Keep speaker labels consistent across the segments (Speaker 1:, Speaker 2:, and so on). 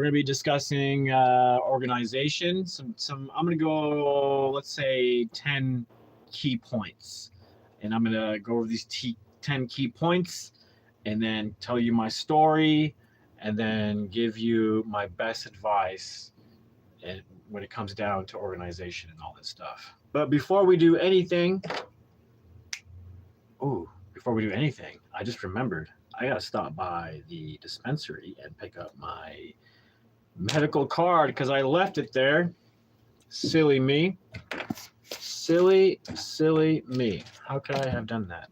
Speaker 1: going to be discussing organization. I'm going to go, let's say, 10 key points. And I'm going to go over these 10 key points and then tell you my story and then give you my best advice when it comes down to organization and all this stuff. But before we do anything, I just remembered I got to stop by the dispensary and pick up my medical card because I left it there. Silly me. Silly me. How could I have done that?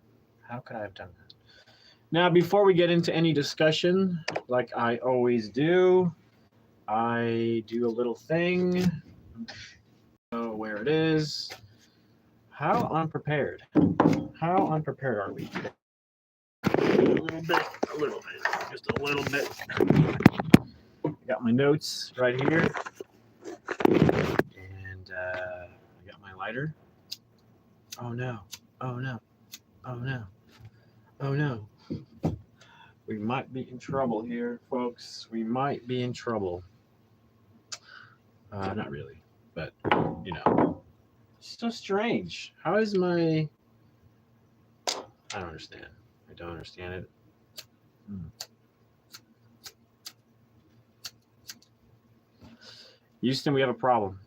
Speaker 1: Now, before we get into any discussion, like I always do, I do a little thing. Know where it is. How unprepared are we today? A little bit, just a little bit. I got my notes right here, and I got my lighter. Oh no. We might be in trouble here, folks. We might be in trouble. Not really, but, it's so strange. How is my... I don't understand it. Houston, we have a problem.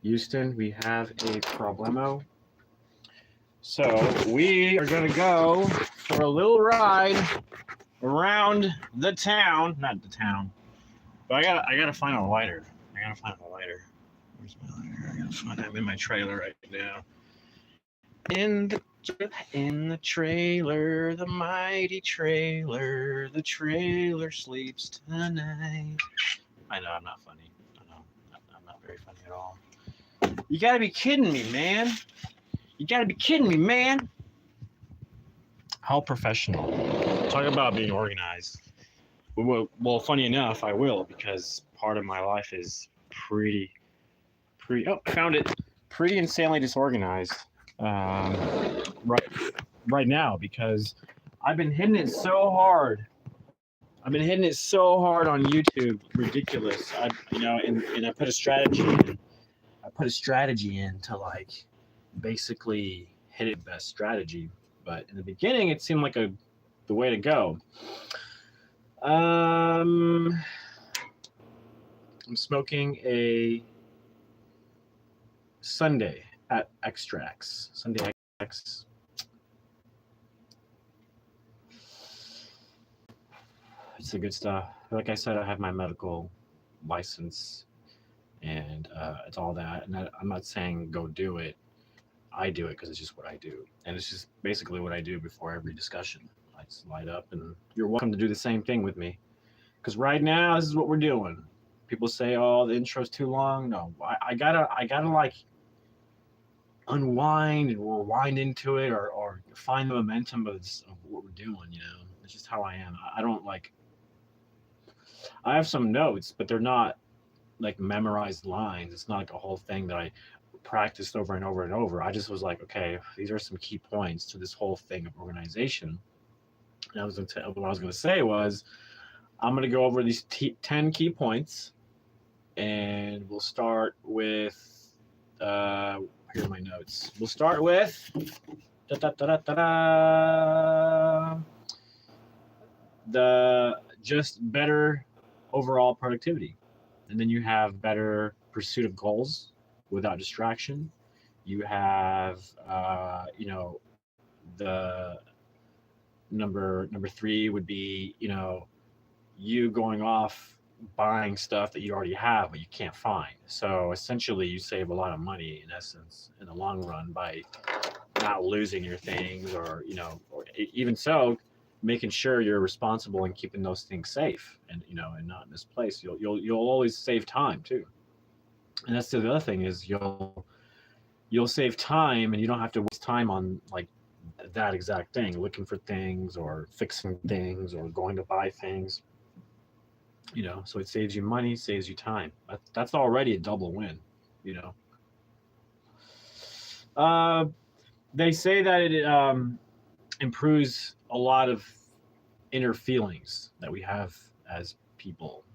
Speaker 1: We have a problemo. So we are going to go for a little ride around the town. Not the town. But I gotta find a lighter. Where's my lighter? I'm in my trailer right now. In the trailer, the mighty trailer, the trailer sleeps tonight. I know I'm not funny. I'm not very funny at all. You gotta be kidding me, man. How professional. Talk about being organized. Well, funny enough, I will, because part of my life is pretty, I found it, pretty insanely disorganized right now, because I've been hitting it so hard. on YouTube, ridiculous. And I put a strategy in. To like basically hit it best strategy, but in the beginning it seemed like the way to go. I'm smoking a Sunday at Extracts. Sunday X. It's the good stuff. Like I said, I have my medical license, and it's all that. And I'm not saying go do it. I do it because it's just what I do, and it's just basically what I do before every discussion. I just light up, and you're welcome to do the same thing with me. Because right now, this is what we're doing. People say, "Oh, the intro's too long." No, I gotta like unwind and rewind into it, or find the momentum of what we're doing. It's just how I am. I don't like. I have some notes, but they're not like memorized lines. It's not like a whole thing that I practiced over and over and over. I just was like, okay, these are some key points to this whole thing of organization. And what I was going to say was, I'm going to go over these 10 key points, and we'll start with, here are my notes. We'll start with, the just better overall productivity. And then you have better pursuit of goals without distraction. You have, the number 3 would be, you going off buying stuff that you already have but you can't find. So essentially, you save a lot of money in essence in the long run by not losing your things, or even so, making sure you're responsible and keeping those things safe, and and not misplaced. You'll always save time too. And that's the other thing is you'll save time, and you don't have to waste time on like that exact thing, looking for things or fixing things or going to buy things. So it saves you money, saves you time. That's already a double win. They say that it improves a lot of inner feelings that we have as people.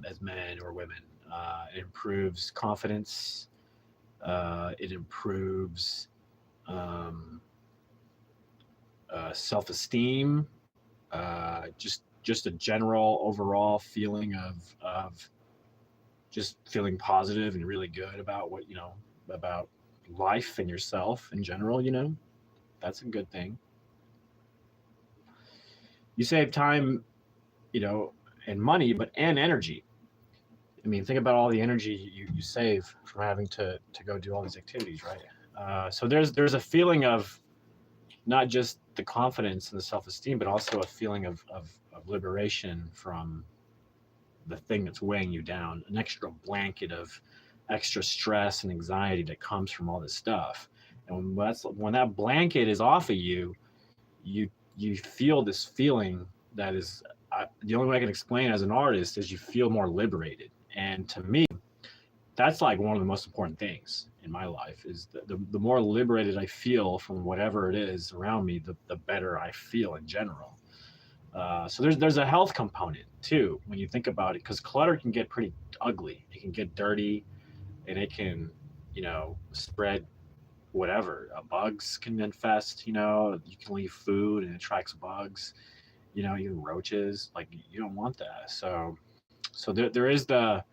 Speaker 1: as men or women. It improves confidence. It improves um, self-esteem. Just a general overall feeling of just feeling positive and really good about about life and yourself in general. That's a good thing. You save time, and money, but and energy. I mean, think about all the energy you save from having to go do all these activities, right? So there's a feeling of not just the confidence and the self-esteem, but also a feeling of liberation from the thing that's weighing you down, an extra blanket of extra stress and anxiety that comes from all this stuff. And when that blanket is off of you, you you feel this feeling that is the only way I can explain it as an artist is you feel more liberated. And to me, that's like one of the most important things in my life is the more liberated I feel from whatever it is around me, the better I feel in general. So there's a health component too when you think about it, because clutter can get pretty ugly. It can get dirty, and it can, spread whatever. Bugs can infest. You can leave food and it attracts bugs. Even roaches. Like you don't want that. So there is the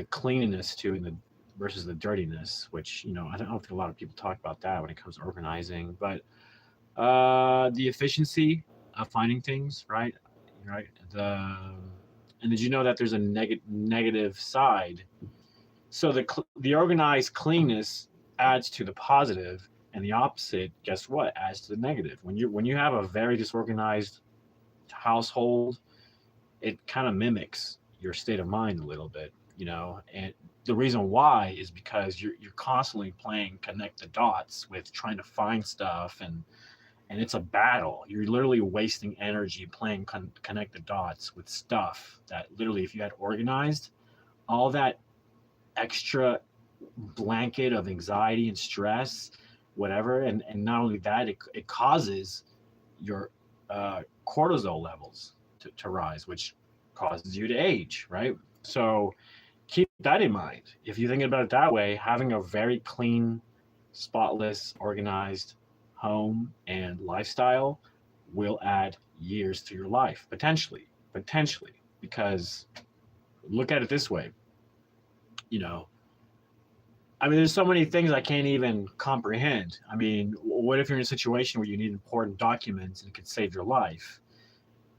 Speaker 1: cleanliness to and the versus the dirtiness, which I don't think a lot of people talk about that when it comes to organizing, but the efficiency of finding things, right? Right. And did you know that there's a negative side? So the organized cleanness adds to the positive, and the opposite, guess what, adds to the negative. When you have a very disorganized household, it kind of mimics your state of mind a little bit, and the reason why is because you're constantly playing connect the dots with trying to find stuff, and it's a battle. You're literally wasting energy playing connect the dots with stuff that literally, if you had organized, all that extra blanket of anxiety and stress, whatever, and not only that, it causes your cortisol levels to rise, which causes you to age, right? So keep that in mind. If you think about it that way, having a very clean, spotless, organized home and lifestyle will add years to your life, potentially, because look at it this way, you know, I mean, there's so many things I can't even comprehend. I mean, what if you're in a situation where you need important documents and it could save your life?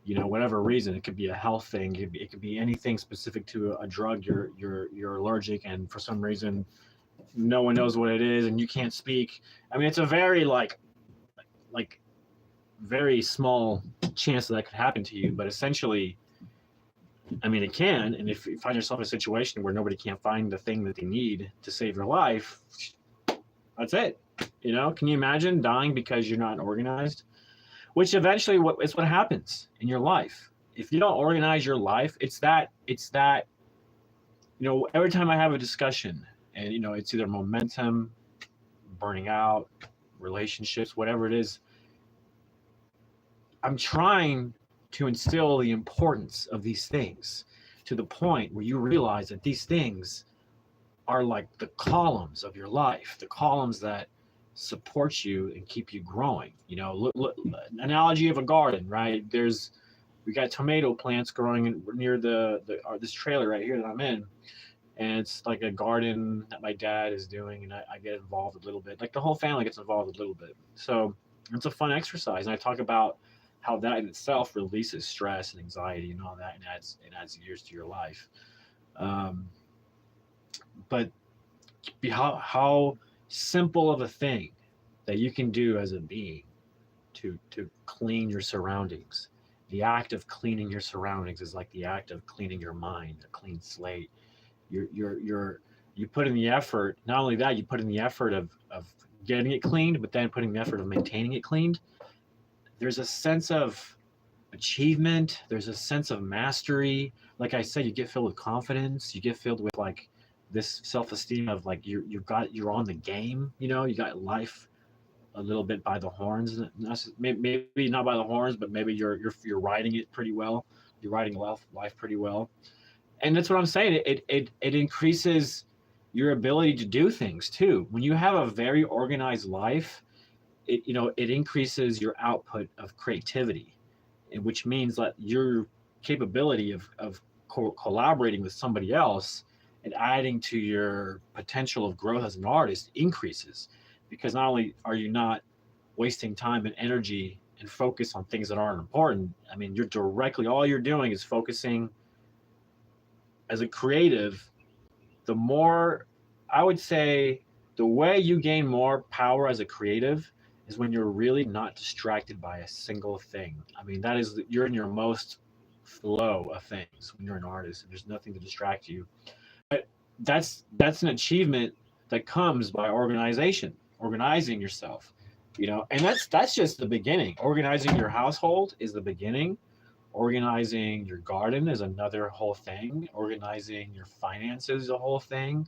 Speaker 1: Whatever reason, it could be a health thing, it could be anything specific to a drug you're allergic, and for some reason, no one knows what it is, and you can't speak. I mean, it's a very like very small chance that could happen to you, but essentially, I mean, it can. And if you find yourself in a situation where nobody can't find the thing that they need to save your life, that's it. Can you imagine dying because you're not organized? Which eventually is what happens in your life. If you don't organize your life, it's that, every time I have a discussion and, it's either momentum, burning out, relationships, whatever it is, I'm trying to instill the importance of these things to the point where you realize that these things are like the columns of your life, the columns that support you and keep you growing. Look, analogy of a garden, right? We got tomato plants growing near this trailer right here that I'm in, and it's like a garden that my dad is doing, and I get involved a little bit. Like the whole family gets involved a little bit. So it's a fun exercise, and I talk about how that in itself releases stress and anxiety and all that, and adds years to your life. Um, but how simple of a thing that you can do as a being to clean your surroundings. The act of cleaning your surroundings is like the act of cleaning your mind, a clean slate. You put in the effort. Not only that, you put in the effort of getting it cleaned, but then putting the effort of maintaining it cleaned. There's a sense of achievement. There's a sense of mastery. Like I said, you get filled with confidence. You get filled with like this self-esteem of like you're on the game. You got life a little bit by the horns. Maybe not by the horns, but maybe you're riding it pretty well. You're writing life pretty well. And that's what I'm saying. It increases your ability to do things too. When you have a very organized life, it increases your output of creativity, which means that your capability of collaborating with somebody else and adding to your potential of growth as an artist increases, because not only are you not wasting time and energy and focus on things that aren't important. I mean, all you're doing is focusing as a creative. The more, I would say, the way you gain more power as a creative is when you're really not distracted by a single thing. I mean, you're in your most flow of things when you're an artist and there's nothing to distract you. But that's an achievement that comes by organizing yourself, and that's just the beginning. Organizing your household is the beginning. Organizing your garden is another whole thing. Organizing your finances is a whole thing.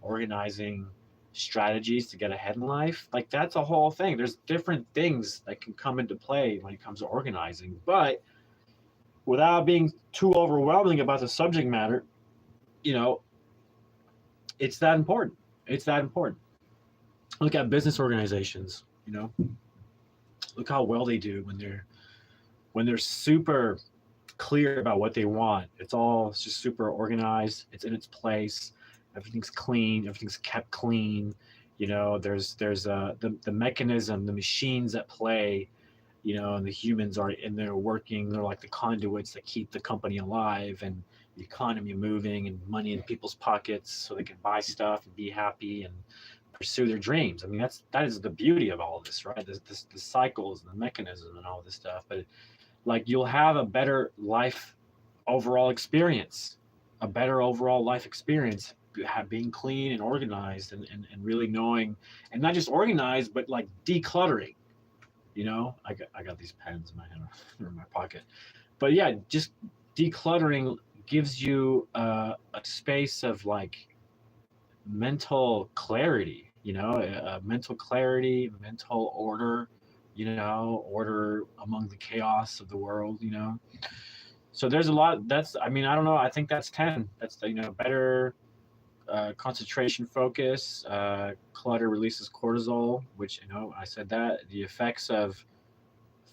Speaker 1: Organizing strategies to get ahead in life, like that's a whole thing. There's different things that can come into play when it comes to organizing, but without being too overwhelming about the subject matter, you know, it's that important. It's that important. Look at business organizations, look how well they do when they're super clear about what they want. It's just super organized. It's in its place. Everything's clean. Everything's kept clean. There's the mechanism, the machines at play, and the humans are in there working. They're like the conduits that keep the company alive and the economy moving and money in people's pockets so they can buy stuff and be happy and pursue their dreams. I mean, that is the beauty of all of this, right? The cycles, the mechanism, and all this stuff. But like, you'll have a better life overall experience, being clean and organized and really knowing, and not just organized, but like decluttering. I got these pens in my hand or in my pocket, but yeah, just decluttering gives you a space of like mental clarity, mental clarity, mental order, order among the chaos of the world. So there's a lot. I mean, I don't know. I think that's 10. That's better concentration, focus. Clutter releases cortisol, which I said that the effects of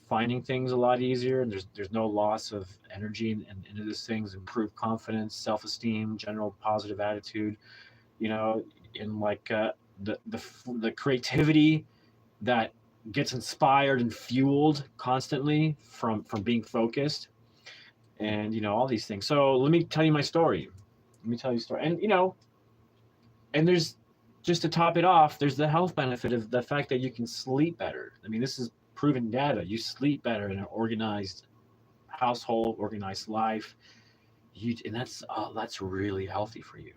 Speaker 1: finding things a lot easier, and there's no loss of energy into these things. Improve confidence, self-esteem, general positive attitude. In like the creativity that gets inspired and fueled constantly from being focused, and all these things. So let me tell you my story. And there's, just to top it off, there's the health benefit of the fact that you can sleep better. I mean, this is proven data. You sleep better in an organized household, organized life. And that's really healthy for you,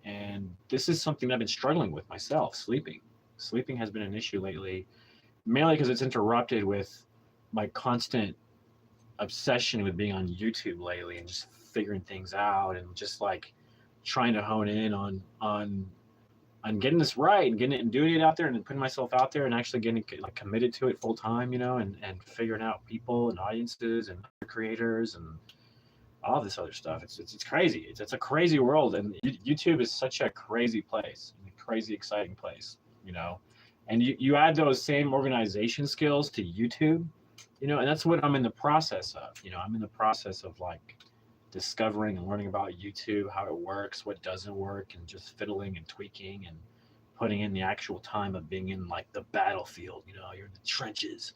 Speaker 1: and this is something I've been struggling with myself. Sleeping has been an issue lately, mainly because it's interrupted with my constant obsession with being on YouTube lately and just figuring things out and just like trying to hone in on getting this right and getting it and doing it out there and putting myself out there and actually getting like committed to it full time, and figuring out people and audiences and creators and all this other stuff. It's crazy. It's a crazy world, and YouTube is such a crazy place, a crazy exciting place, And you add those same organization skills to YouTube, and that's what I'm in the process of. I'm in the process of like discovering and learning about YouTube, how it works, what doesn't work, and just fiddling and tweaking and putting in the actual time of being in like the battlefield. You're in the trenches,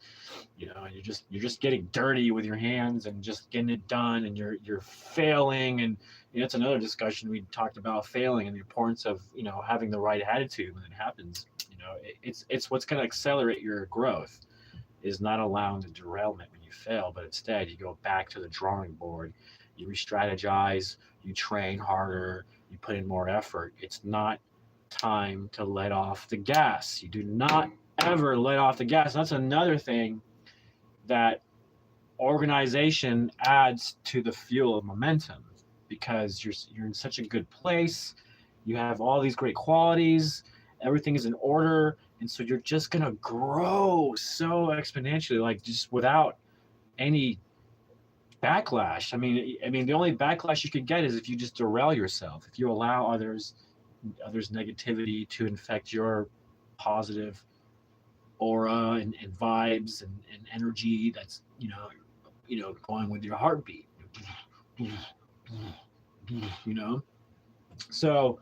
Speaker 1: and you're just getting dirty with your hands and just getting it done, and you're failing. And it's another discussion we talked about, failing and the importance of having the right attitude when it happens. It's what's going to accelerate your growth, is not allowing the derailment when you fail, but instead you go back to the drawing board. You re-strategize, you train harder, you put in more effort. It's not time to let off the gas. You do not ever let off the gas. That's another thing that organization adds to the fuel of momentum, because you're in such a good place. You have all these great qualities. Everything is in order. And so you're just going to grow so exponentially, like just without any backlash. I mean, the only backlash you could get is if you just derail yourself. If you allow others negativity to infect your positive aura and vibes and energy that's going with your heartbeat. You know. So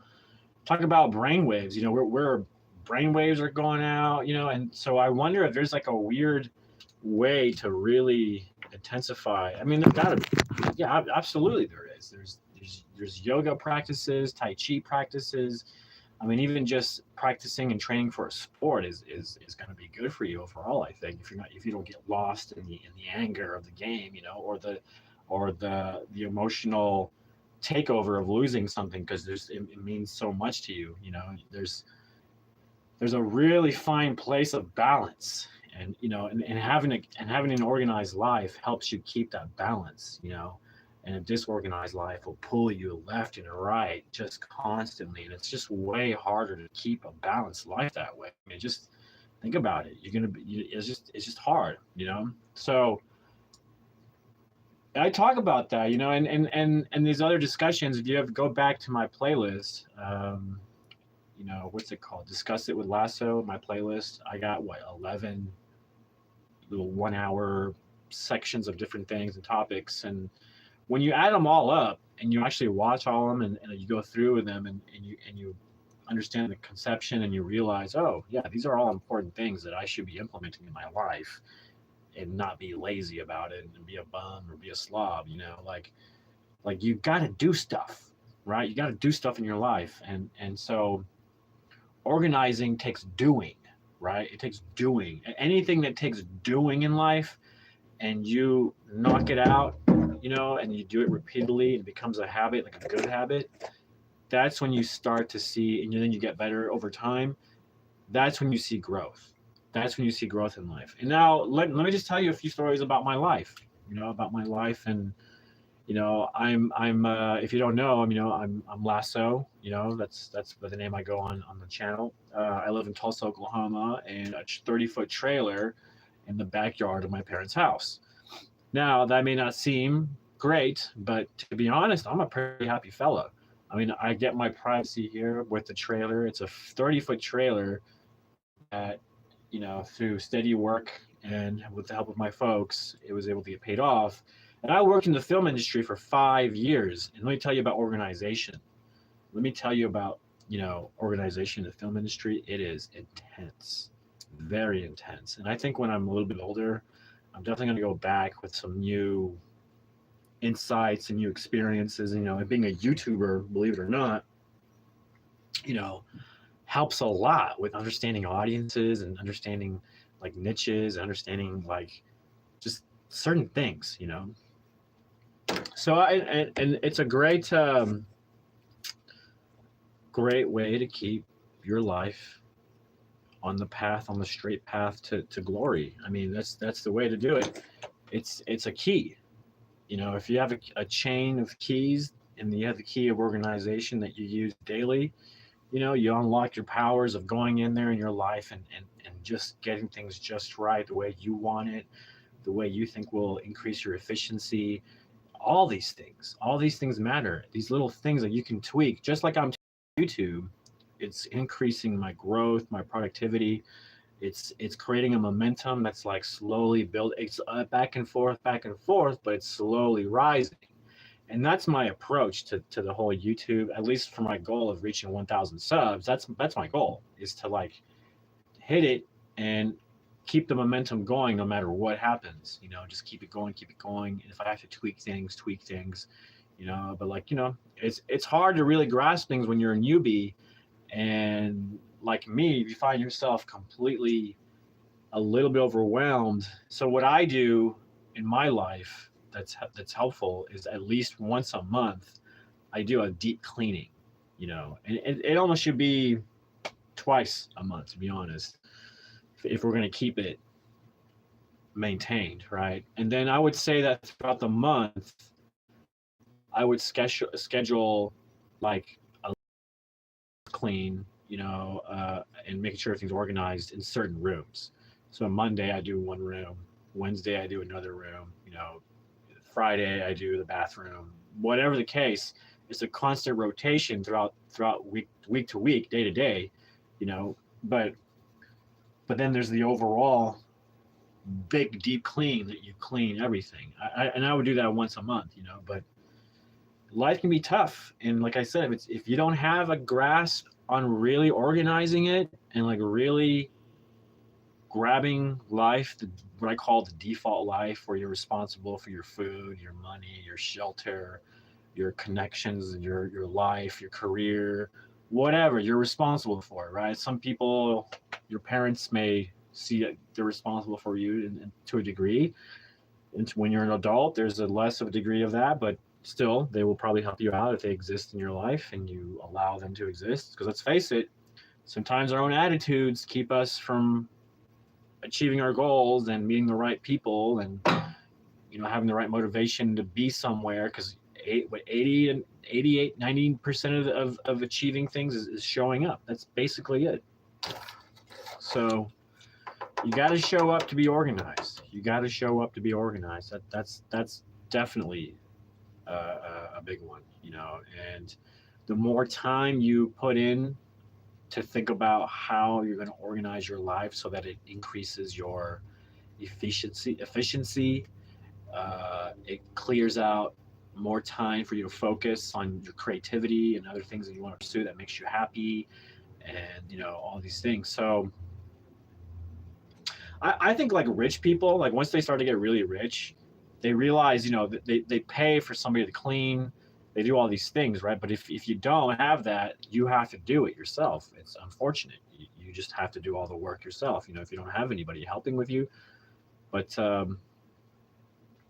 Speaker 1: talk about brain waves. Where brain waves are going out. And so I wonder if there's like a weird way to really intensify. I mean, there gotta be. Yeah, absolutely there is. There's yoga practices, tai chi practices. I mean, even just practicing and training for a sport is going to be good for you overall. I think if you don't get lost in the anger of the game, or the emotional takeover of losing something because it means so much to you. There's a really fine place of balance, and having an organized life helps you keep that balance. And a disorganized life will pull you left and right just constantly, and it's just way harder to keep a balanced life that way. I mean, just think about it. It's just hard. So I talk about that, and these other discussions. If you ever go back to my playlist, what's it called? Discuss It with Lasso, my playlist. I got 11 little 1 hour sections of different things and topics. And when you add them all up and you actually watch all of them and you go through with them and you understand the conception and you realize, oh yeah, these are all important things that I should be implementing in my life and not be lazy about it and be a bum or be a slob, like you got to do stuff, right? You got to do stuff in your life. And so organizing takes doing, right? It takes doing. Anything that takes doing in life and you knock it out, and you do it repeatedly, it becomes a habit, like a good habit. That's when you start to see, and then you get better over time. That's when you see growth. That's when you see growth in life. And now let me just tell you a few stories about my life, and I'm if you don't know, I'm Lasso. That's the name I go on the channel. I live in Tulsa, Oklahoma, in a 30-foot trailer in the backyard of my parents' house. Now that may not seem great, but to be honest, I'm a pretty happy fella. I mean, I get my privacy here with the trailer. It's a 30-foot trailer that, through steady work and with the help of my folks, it was able to get paid off. And I worked in the film industry for 5 years. And let me tell you about organization. Let me tell you about, organization in the film industry. It is intense, very intense. And I think when I'm a little bit older, I'm definitely going to go back with some new insights and new experiences. And being a YouTuber, believe it or not, you know, helps a lot with understanding audiences and understanding like niches, understanding like just certain things. So and it's a great way to keep your life on the straight path to glory. I mean, that's the way to do it. It's a key. If you have a chain of keys and you have the key of organization that you use daily, you unlock your powers of going in there in your life and just getting things just right the way you want it, the way you think will increase your efficiency. All these things matter. These little things that you can tweak, just like I'm YouTube, it's increasing my growth, my productivity. It's creating a momentum that's like slowly build. It's back and forth, but it's slowly rising. And that's my approach to the whole YouTube. At least for my goal of reaching 1,000 subs, that's my goal, is to like hit it and keep the momentum going no matter what happens. Just keep it going, keep it going. And if I have to tweak things. But like it's hard to really grasp things when you're a newbie. And like me, if you find yourself completely a little bit overwhelmed. So what I do in my life that's helpful is at least once a month I do a deep cleaning, and it almost should be twice a month, to be honest, if we're going to keep it maintained, right? And then I would say that throughout the month I would schedule like a clean, and making sure everything's organized in certain rooms. So Monday I do one room, Wednesday I do another room, Friday I do the bathroom. Whatever the case, it's a constant rotation throughout week to week, day to day, you know. But then there's the overall big deep clean that you clean everything. And I would do that once a month, you know. But life can be tough, and like I said, if you don't have a grasp on really organizing it and like really grabbing life, what I call the default life, where you're responsible for your food, your money, your shelter, your connections, your life, your career, whatever you're responsible for, right? Some people, your parents may see that they're responsible for you to a degree. And when you're an adult, there's a less of a degree of that, but still, they will probably help you out if they exist in your life and you allow them to exist. Because let's face it, sometimes our own attitudes keep us from achieving our goals and meeting the right people and having the right motivation to be somewhere. Because 80 and 88 90% of achieving things is showing up. That's basically it. So you got to show up to be organized. You got to show up to be organized. That's definitely a big one, and the more time you put in to think about how you're going to organize your life so that it increases your efficiency, it clears out more time for you to focus on your creativity and other things that you want to pursue that makes you happy, and all these things. So I think like rich people, like once they start to get really rich, they realize, that they pay for somebody to clean, they do all these things, right? But if you don't have that, you have to do it yourself. It's unfortunate. You just have to do all the work yourself, if you don't have anybody helping with you. But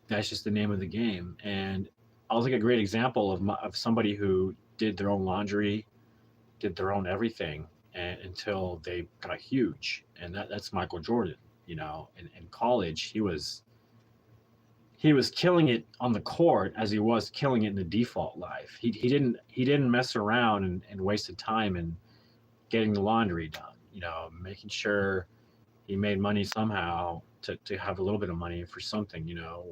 Speaker 1: that's just the name of the game. And I'll take a great example of somebody who did their own laundry, did their own everything, until they got huge. And that's Michael Jordan. In college, he was killing it on the court as he was killing it in the default life. He didn't mess around and wasted time in getting the laundry done. Making sure he made money somehow to have a little bit of money for something.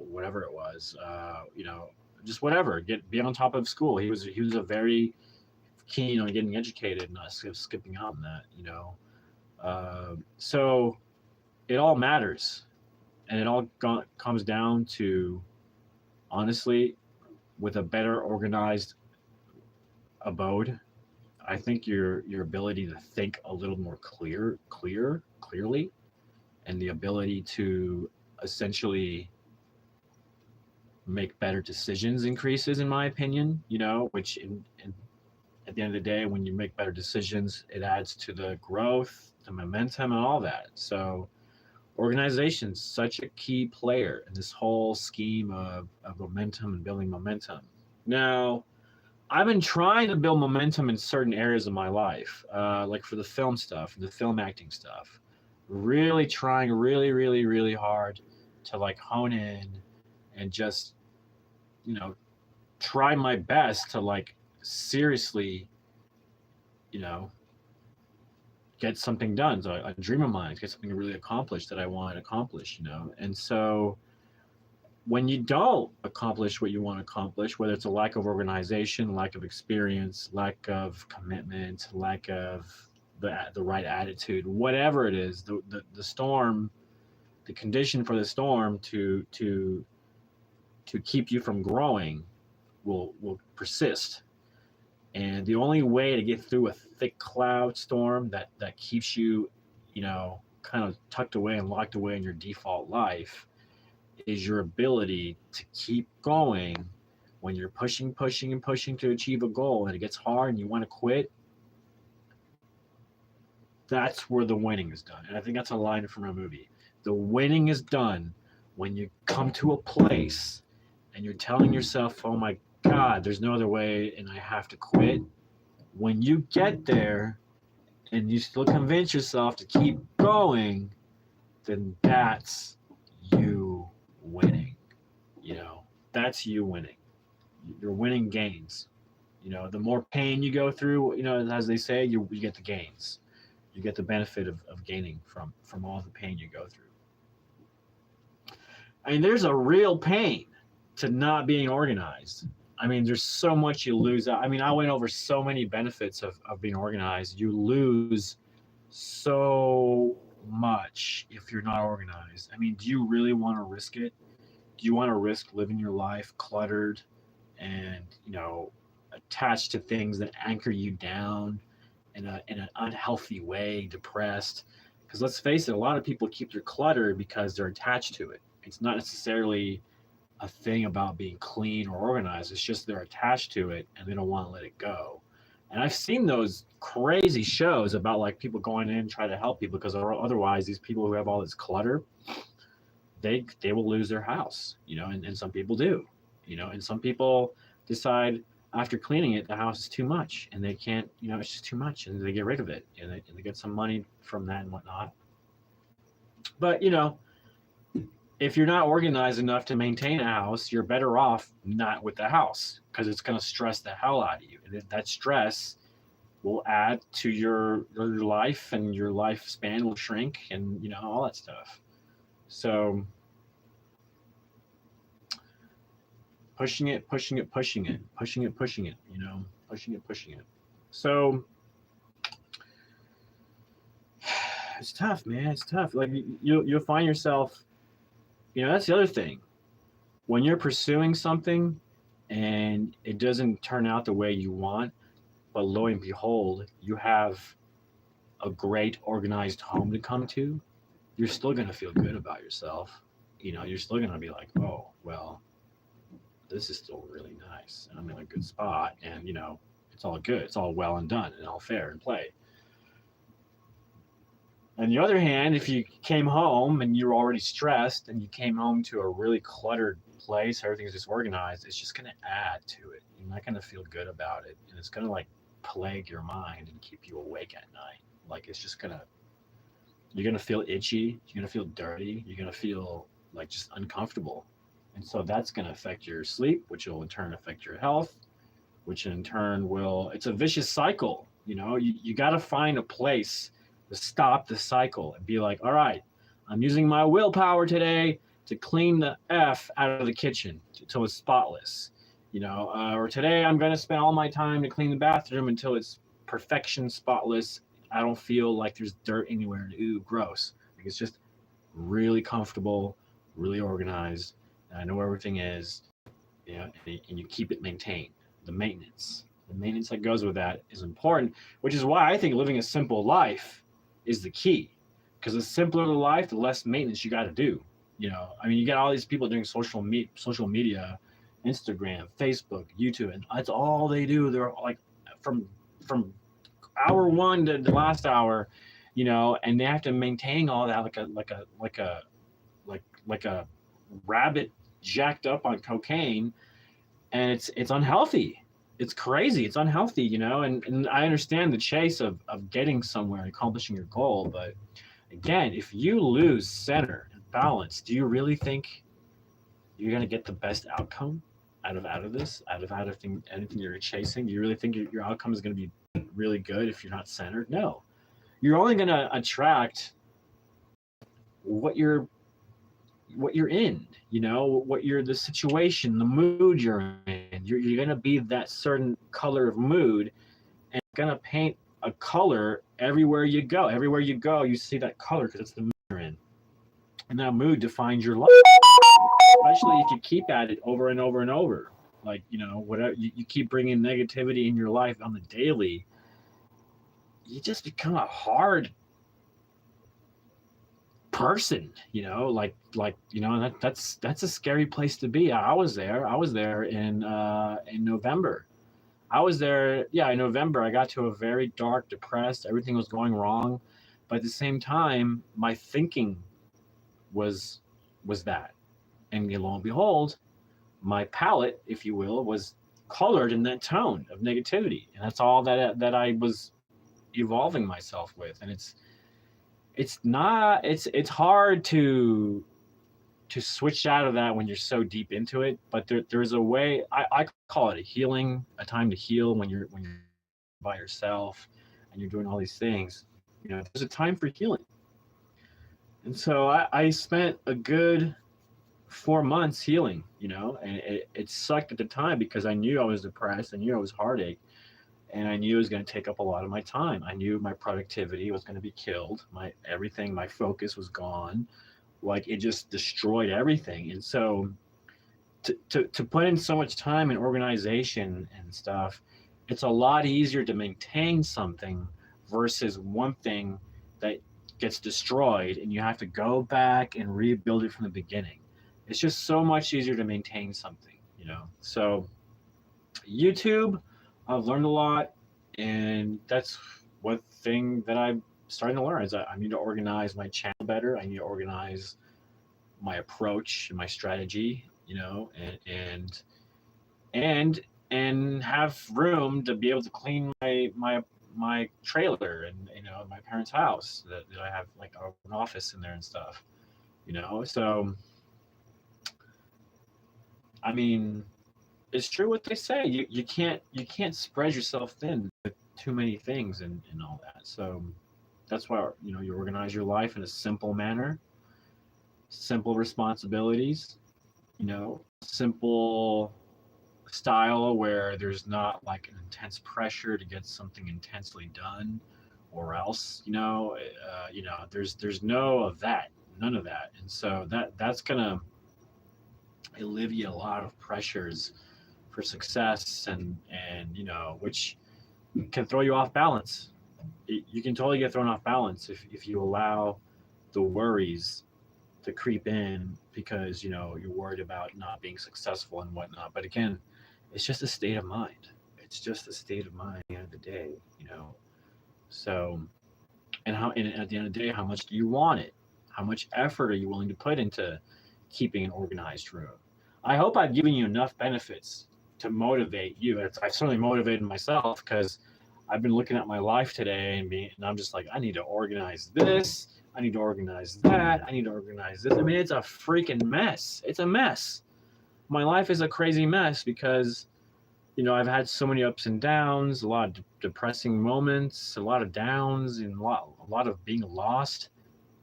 Speaker 1: Whatever it was. Just whatever. Be on top of school. He was a very keen on getting educated and not skipping out on that. So it all matters, and it all comes down to, honestly, with a better organized abode, I think your ability to think a little more clearly, and the ability to essentially make better decisions increases, in my opinion. Which at the end of the day, when you make better decisions, it adds to the growth, the momentum, and all that. So organization's such a key player in this whole scheme of momentum and building momentum. Now, I've been trying to build momentum in certain areas of my life, like for the film stuff, the film acting stuff. Really trying really, really, really hard to like hone in and just, try my best to like seriously, you know, get something done. So a dream of mine, get something really accomplished that I want to accomplish, And so when you don't accomplish what you want to accomplish, whether it's a lack of organization, lack of experience, lack of commitment, lack of the right attitude, whatever it is, the storm, the condition for the storm to keep you from growing will persist. And the only way to get through a thick cloud storm that keeps you, kind of tucked away and locked away in your default life is your ability to keep going when you're pushing to achieve a goal and it gets hard and you want to quit. That's where the winning is done. And I think that's a line from a movie. The winning is done when you come to a place and you're telling yourself, oh my God, there's no other way and I have to quit. When you get there and you still convince yourself to keep going, then that's you winning. That's you winning. You're winning gains. The more pain you go through, as they say, you get the gains. You get the benefit of gaining from all the pain you go through. I mean, there's a real pain to not being organized. I mean, there's so much you lose out. I mean, I went over so many benefits of being organized. You lose so much if you're not organized. I mean, do you really want to risk it? Do you want to risk living your life cluttered and, attached to things that anchor you down in an unhealthy way, depressed? Because let's face it, a lot of people keep their clutter because they're attached to it. It's not necessarily a thing about being clean or organized. It's just they're attached to it and they don't want to let it go. And I've seen those crazy shows about like people going in and try to help people because otherwise these people who have all this clutter, they will lose their house, and some people do, and some people decide after cleaning it the house is too much and they can't, it's just too much and they get rid of it and they get some money from that and whatnot. But if you're not organized enough to maintain a house, you're better off not with the house because it's going to stress the hell out of you. And that stress will add to your life and your lifespan will shrink and, all that stuff. So pushing it. So it's tough, man. It's tough. Like you'll find yourself, that's the other thing. When you're pursuing something and it doesn't turn out the way you want, but lo and behold, you have a great organized home to come to, you're still going to feel good about yourself. You're still going to be like, oh, well, this is still really nice. I'm in a good spot and, it's all good. It's all well and done and all fair and play. On the other hand, if you came home and you were already stressed and you came home to a really cluttered place, everything's disorganized, it's just going to add to it. You're not going to feel good about it. And it's going to like plague your mind and keep you awake at night. Like it's just going to, you're going to feel itchy. You're going to feel dirty. You're going to feel like just uncomfortable. And so that's going to affect your sleep, which will in turn affect your health, which in turn will, it's a vicious cycle. You got to find a place to stop the cycle and be like, all right, I'm using my willpower today to clean the F out of the kitchen until it's spotless, or today I'm going to spend all my time to clean the bathroom until it's perfection, spotless. I don't feel like there's dirt anywhere. Ooh, gross. Like it's just really comfortable, really organized. And I know where everything is, and you keep it maintained. The maintenance that goes with that is important, which is why I think living a simple life is the key, because the simpler the life, the less maintenance you got to do. I mean, you got all these people doing social media, Instagram, Facebook, YouTube, and that's all they do. They're like from hour one to the last hour, and they have to maintain all that like a rabbit jacked up on cocaine, and it's unhealthy. It's crazy. It's unhealthy, and I understand the chase of getting somewhere and accomplishing your goal. But again, if you lose center and balance, do you really think you're going to get the best outcome out of anything you're chasing? Do you really think your outcome is going to be really good if you're not centered? No. You're only going to attract what you're in, the situation, the mood you're in. You're going to be that certain color of mood and going to paint a color everywhere you go. Everywhere you go, you see that color because it's the mood you're in. And that mood defines your life, especially if you keep at it over and over and over. Like, whatever you keep bringing negativity in your life on the daily, you just become a hard person, that's a scary place to be. I was there in November. In November. I got to a very dark, depressed, everything was going wrong, but at the same time my thinking was that, and lo and behold, my palette, if you will, was colored in that tone of negativity, and that's all that I was evolving myself with. And it's hard to switch out of that when you're so deep into it, but there's a way. I call it a time to heal when you're by yourself and you're doing all these things. There's a time for healing. And so I spent a good 4 months healing, and it sucked at the time because I knew I was depressed. I knew I was heartache, and I knew it was going to take up a lot of my time. I knew my productivity was going to be killed. My everything, my focus was gone. Like it just destroyed everything. And so to put in so much time and organization and stuff, it's a lot easier to maintain something versus one thing that gets destroyed and you have to go back and rebuild it from the beginning. It's just so much easier to maintain something. So YouTube, I've learned a lot, and that's one thing that I'm starting to learn is that I need to organize my channel better. I need to organize my approach and my strategy, and and have room to be able to clean my trailer and my parents' house that I have like an office in there and stuff. So I mean, it's true what they say. You can't spread yourself thin with too many things and all that. So that's why you organize your life in a simple manner, simple responsibilities, simple style where there's not like an intense pressure to get something intensely done, or else there's no of that, none of that, and so that's gonna alleviate a lot of pressures for success and which can throw you off balance. You can totally get thrown off balance if you allow the worries to creep in because you're worried about not being successful and whatnot. But again, it's just a state of mind. It's just a state of mind at the end of the day. So and at the end of the day, how much do you want it? How much effort are you willing to put into keeping an organized room? I hope I've given you enough benefits to motivate you. I've certainly motivated myself because I've been looking at my life today and I'm just like, I need to organize this. I need to organize that. I need to organize this. I mean, it's a freaking mess. It's a mess. My life is a crazy mess because, I've had so many ups and downs, a lot of depressing moments, a lot of downs, and a lot of being lost,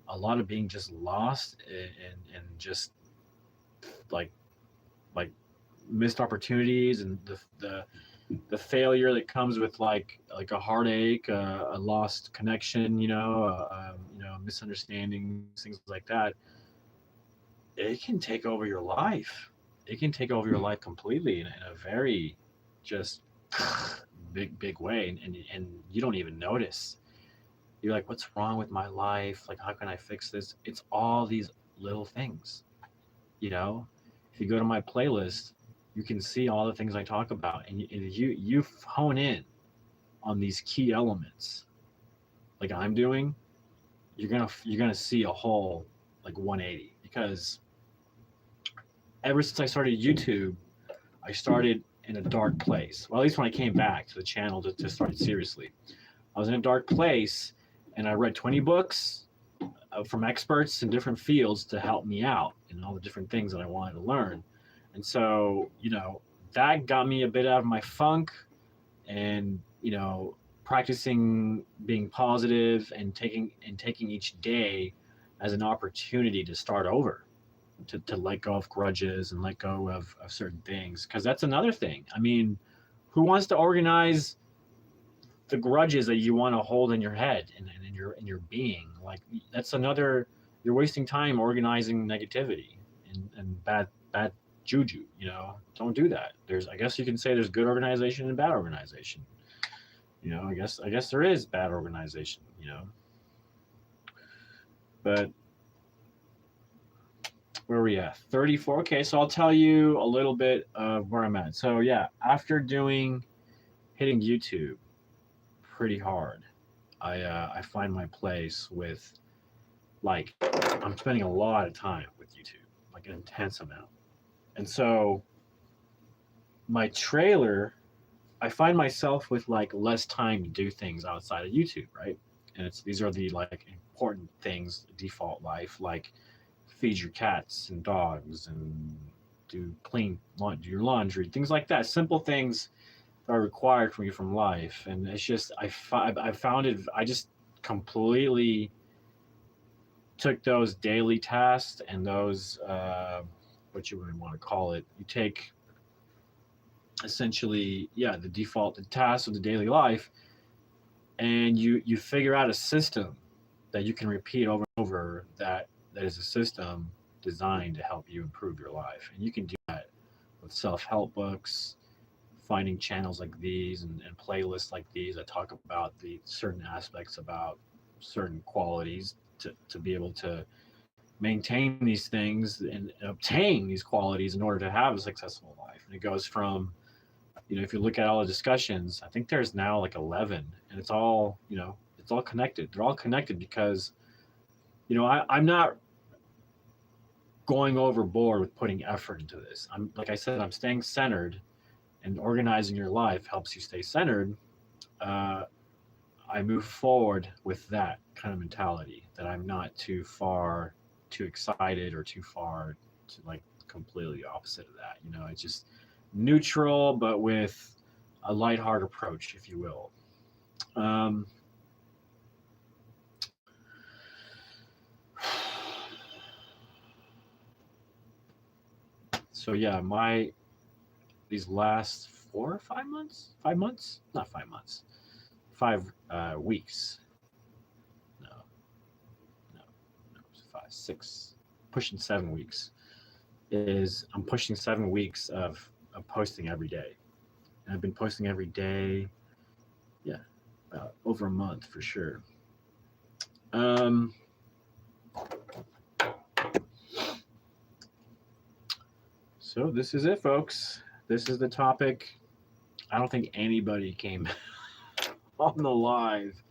Speaker 1: a lot of being just lost and just like like missed opportunities and the failure that comes with like a heartache, a lost connection, misunderstandings, things like that. It can take over your life. It can take over your life completely in a very just big way, and you don't even notice. You're like, what's wrong with my life? Like, how can I fix this? It's all these little things. You know, if you go to my playlist, you can see all the things I talk about, and you hone in on these key elements, like I'm doing. You're gonna see a whole like 180 because ever since I started YouTube, I started in a dark place. Well, at least when I came back to the channel to start it seriously, I was in a dark place, and I read 20 books from experts in different fields to help me out in all the different things that I wanted to learn. And so, that got me a bit out of my funk, and, practicing being positive and taking each day as an opportunity to start over, to let go of grudges and let go of certain things. Because that's another thing. I mean, who wants to organize the grudges that you want to hold in your head and in your being? Like, that's another, you're wasting time organizing negativity and bad juju. Don't do that. I guess you can say there's good organization and bad organization. I guess there is bad organization. But where are we at? 34. Okay, so I'll tell you a little bit of where I'm at. So yeah, after hitting YouTube pretty hard, I find my place with, like, I'm spending a lot of time with YouTube, like an intense amount. And so my trailer, I find myself with like less time to do things outside of YouTube, right? And these are the like important things, default life, like feed your cats and dogs and do your laundry, things like that. Simple things that are required from you from life. And it's just I found it. I just completely took those daily tasks and those what you really want to call it. You take essentially, yeah, the default, the tasks of the daily life, and you figure out a system that you can repeat over and over that is a system designed to help you improve your life. And you can do that with self-help books, finding channels like these and playlists like these that talk about the certain aspects about certain qualities to be able to maintain these things and obtain these qualities in order to have a successful life. And it goes from, if you look at all the discussions, I think there's now like 11, and it's all, it's all connected. They're all connected because, I'm not going overboard with putting effort into this. I'm, like I said, I'm staying centered, and organizing your life helps you stay centered. Uh, I move forward with that kind of mentality, that I'm not too far, too excited, or too far to like completely opposite of that. It's just neutral, but with a lighthearted approach, if you will. Um, so yeah, these last 4 or 5 months, 5 months, not 5 months, 5 weeks. No, no, no, 5, 6, pushing 7 weeks. I'm pushing 7 weeks of posting every day. And I've been posting every day, yeah, about over a month for sure. Um, so this is it, folks. This is the topic. I don't think anybody came on the live.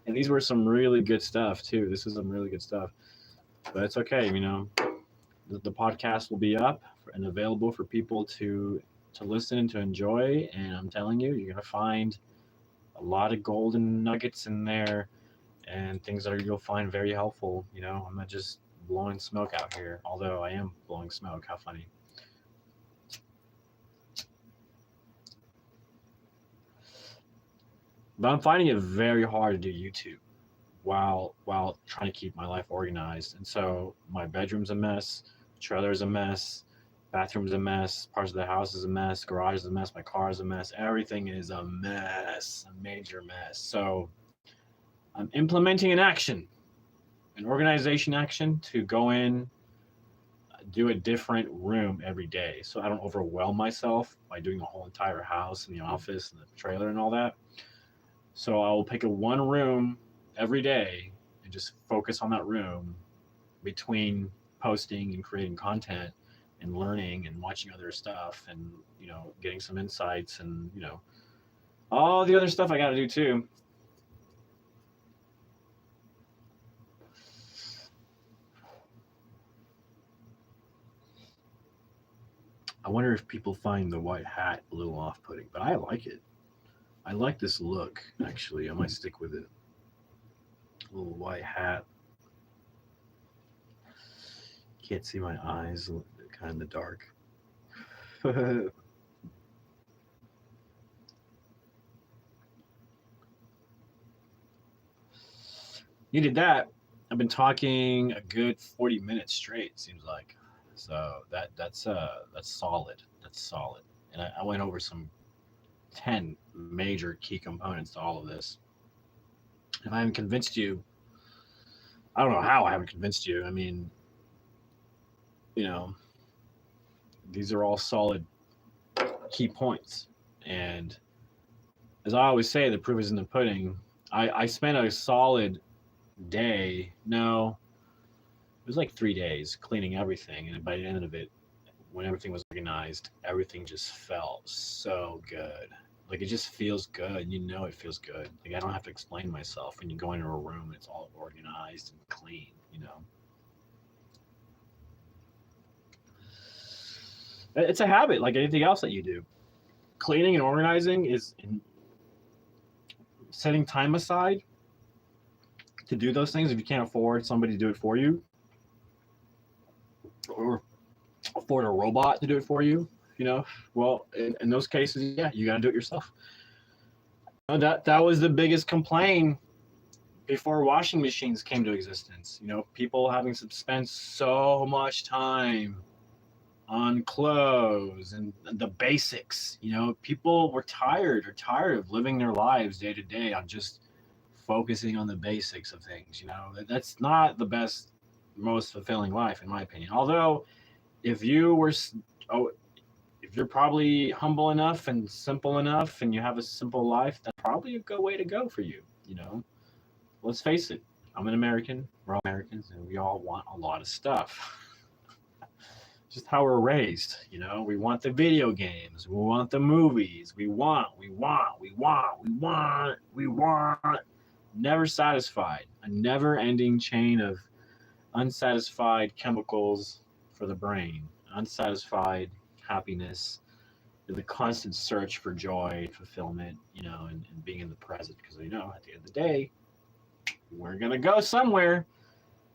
Speaker 1: And these were some really good stuff too. This is some really good stuff. But it's okay, the podcast will be up and available for people to listen and to enjoy. And I'm telling you, you're gonna find a lot of golden nuggets in there and things that you'll find very helpful. I'm not just blowing smoke out here, although I am blowing smoke. How funny. But I'm finding it very hard to do YouTube while trying to keep my life organized. And so my bedroom's a mess, trailer's a mess, bathroom's a mess, parts of the house is a mess, garage is a mess, my car is a mess. Everything is a mess, a major mess. So I'm implementing an organization action to go in, do a different room every day so I don't overwhelm myself by doing the whole entire house and the office and the trailer and all that. So I will pick one room every day and just focus on that room between posting and creating content and learning and watching other stuff and, getting some insights and, all the other stuff I got to do too. I wonder if people find the white hat a little off-putting, but I like it. I like this look, actually. I might stick with it. A little white hat. Can't see my eyes, kind of in the dark. You did that. I've been talking a good 40 minutes straight, seems like. So that's solid. That's solid. And I went over some 10 major key components to all of this. If I haven't convinced you, I don't know how I haven't convinced you. I mean, these are all solid key points. And as I always say, the proof is in the pudding. I spent a solid day, no, it was like 3 days cleaning everything. And by the end of it, when everything was organized, everything just felt so good. Like it just feels good. It feels good. Like I don't have to explain myself when you go into a room and it's all organized and clean, It's a habit like anything else that you do. Cleaning and organizing is setting time aside to do those things if you can't afford somebody to do it for you or afford a robot to do it for you. Well, in those cases, yeah, you got to do it yourself. That was the biggest complaint before washing machines came to existence. People having to spend so much time on clothes and the basics. You know, people were tired of living their lives day to day on just focusing on the basics of things. You know, that's not the best, most fulfilling life, in my opinion. Although, if you were, oh, if you're probably humble enough and simple enough, and you have a simple life, that's probably a good way to go for you. You know, let's face it. I'm an American. We're all Americans, and we all want a lot of stuff. Just how we're raised. You know, we want the video games, we want the movies, we want. Never satisfied. A never ending chain of unsatisfied chemicals for the brain, unsatisfied happiness, the constant search for joy, fulfillment, you know, and being in the present. Because, you know, at the end of the day, we're going to go somewhere.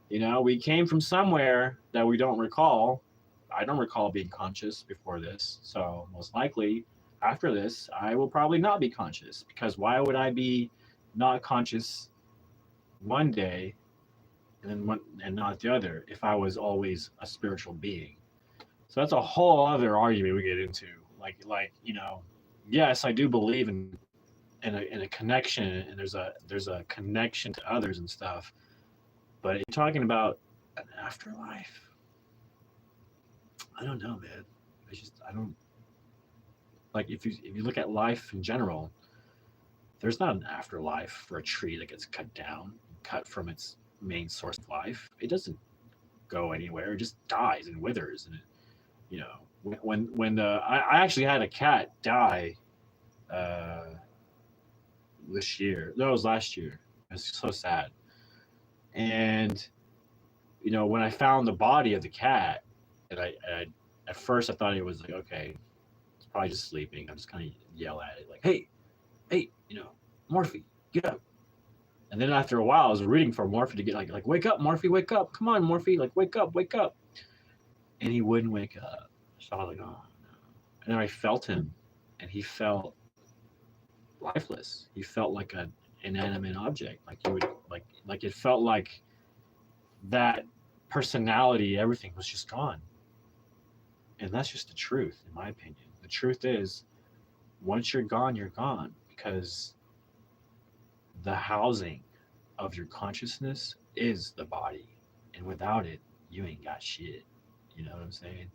Speaker 1: You know, we came from somewhere that we don't recall. I don't recall being conscious before this. So most likely after this, I will probably not be conscious, because why would I be not conscious one day and not the other if I was always a spiritual being? So that's a whole other argument we get into. Like you know, yes, I do believe in a connection, and there's a connection to others and stuff. But you're talking about an afterlife. I don't know, man. I don't like, if you look at life in general. There's not an afterlife for a tree that gets cut down, cut from its main source of life. It doesn't go anywhere. It just dies and withers. And it, you know, I actually had a cat die uh, this year. No, it was last year. It was so sad. And you know, when I found the body of the cat, and I at first I thought it was like, okay, it's probably just sleeping. I'm just kind of yell at it like, hey, you know, Morphe, get up. And then after a while, I was rooting for Morphe to get like wake up, Morphe, wake up, come on, Morphe, like wake up, wake up. And he wouldn't wake up. So I was like, oh no. And then I felt him, and he felt lifeless. He felt like an inanimate object. Like you would like it felt like that personality, everything was just gone. And that's just the truth, in my opinion. The truth is, once you're gone, because the housing of your consciousness is the body, and without it, you ain't got shit. You know what I'm saying?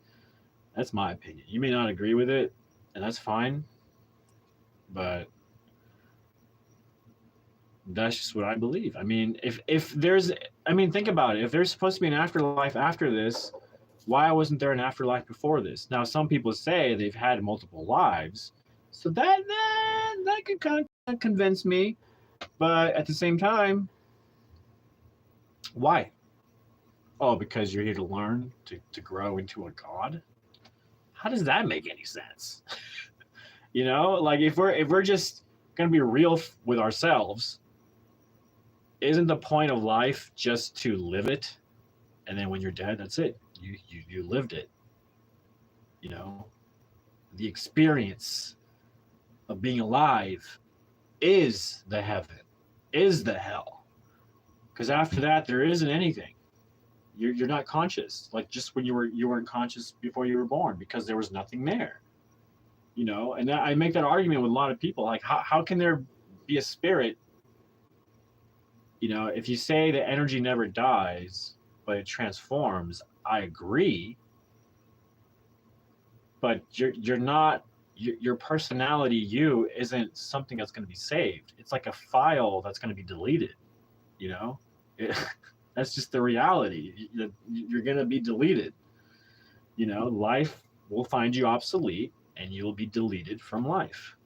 Speaker 1: That's my opinion. You may not agree with it, and that's fine, but that's just what I believe. I mean, if there's, I mean, think about it. If there's supposed to be an afterlife after this, why wasn't there an afterlife before this? Now, some people say they've had multiple lives, so that could kind of convince me. But at the same time, why? Oh, because you're here to learn, to grow into a god? How does that make any sense? You know, like if we're just gonna be real with ourselves, isn't the point of life just to live it? And then when you're dead, that's it. You lived it. You know, the experience of being alive is the heaven, is the hell. Because after that, there isn't anything. You're not conscious. Like just when you weren't conscious before you were born, because there was nothing there. You know, and I make that argument with a lot of people. Like, how can there be a spirit? You know, if you say that energy never dies, but it transforms, I agree. But you're not, your personality, you, isn't something that's going to be saved. It's like a file that's going to be deleted. You know, that's just the reality. You're going to be deleted. You know, life will find you obsolete, and you'll be deleted from life.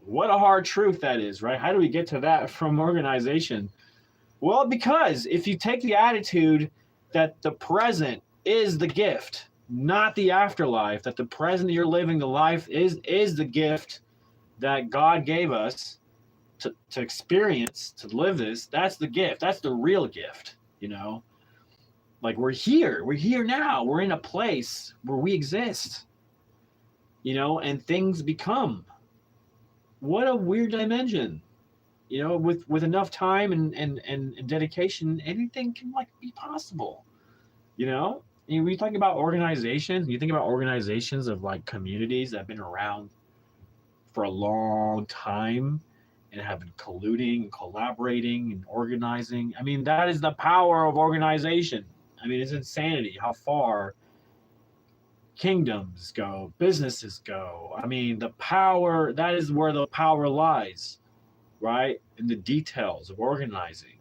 Speaker 1: What a hard truth that is, right? How do we get to that from organization? Well, because if you take the attitude that the present is the gift, not the afterlife, that the present you're living, the life is the gift that God gave us to experience, to live this, that's the gift. That's the real gift, you know? Like we're here now. We're in a place where we exist, you know, and things become. What a weird dimension. You know, with enough time and dedication, anything can like be possible. You know, we think about organizations. You think about organizations of like communities that have been around for a long time and have been colluding and collaborating and organizing. I mean, that is the power of organization. I mean, it's insanity how far kingdoms go, businesses go. I mean, the power, that is where the power lies, right? In the details of organizing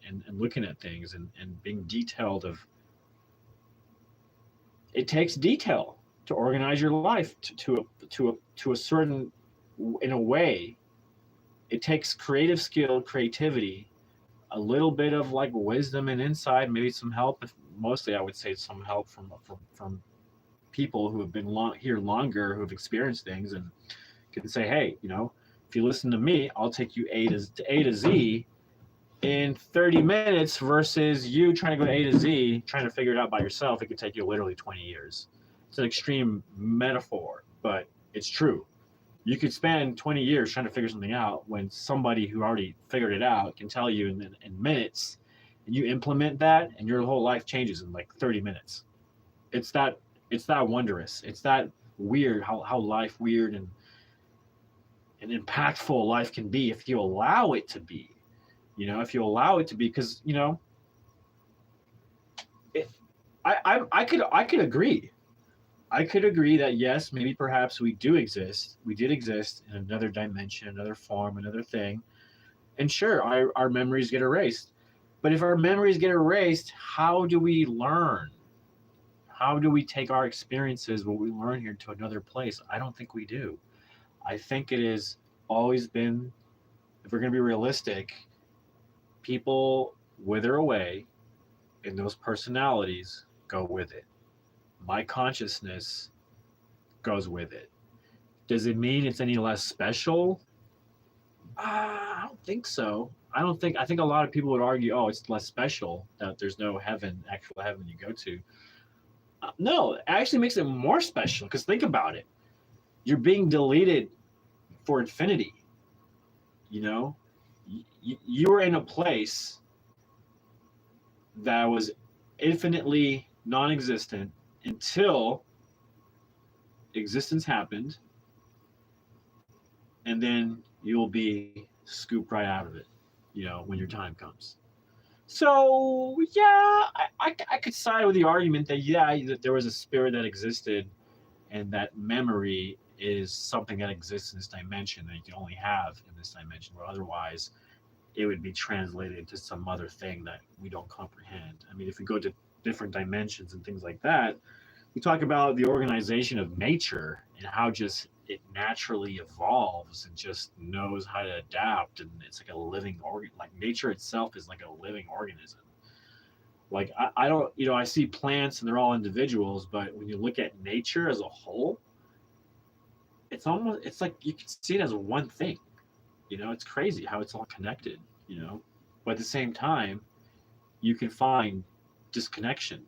Speaker 1: and looking at things and being detailed of it takes detail to organize your life to a certain in a way. It takes creative skill, creativity, a little bit of like wisdom and insight, maybe some help. Mostly, I would say some help from people who have been here longer, who have experienced things, and can say, hey, if you listen to me, I'll take you A to Z in 30 minutes versus you trying to go to A to Z, trying to figure it out by yourself. It could take you literally 20 years. It's an extreme metaphor, but it's true. You could spend 20 years trying to figure something out when somebody who already figured it out can tell you in minutes, and you implement that, and your whole life changes in like 30 minutes. It's that wondrous. It's that weird how life weird and impactful life can be if you allow it to be. If you allow it to be, because it, I could agree. I could agree that yes, maybe perhaps we did exist in another dimension, another form, another thing. And sure, our memories get erased. But if our memories get erased, how do we learn? How do we take our experiences, what we learn here, to another place? I don't think we do. I think it has always been, if we're going to be realistic, people wither away and those personalities go with it. My consciousness goes with it. Does it mean it's any less special? I don't think so. I think a lot of people would argue, oh, it's less special, that there's no heaven, actual heaven you go to. No, it actually makes it more special, because think about it. You're being deleted for infinity. You were in a place that was infinitely non-existent until existence happened, and then you'll be scooped right out of it, when your time comes. So yeah, I could side with the argument that that there was a spirit that existed, and that memory is something that exists in this dimension that you can only have in this dimension, where otherwise it would be translated into some other thing that we don't comprehend. I mean, if we go to different dimensions and things like that, we talk about the organization of nature and how just it naturally evolves and just knows how to adapt, and it's like a living organ. Like nature itself is like a living organism. Like I don't, I see plants and they're all individuals, but when you look at nature as a whole, it's like you can see it as one thing. It's crazy how it's all connected. But at the same time, you can find disconnection.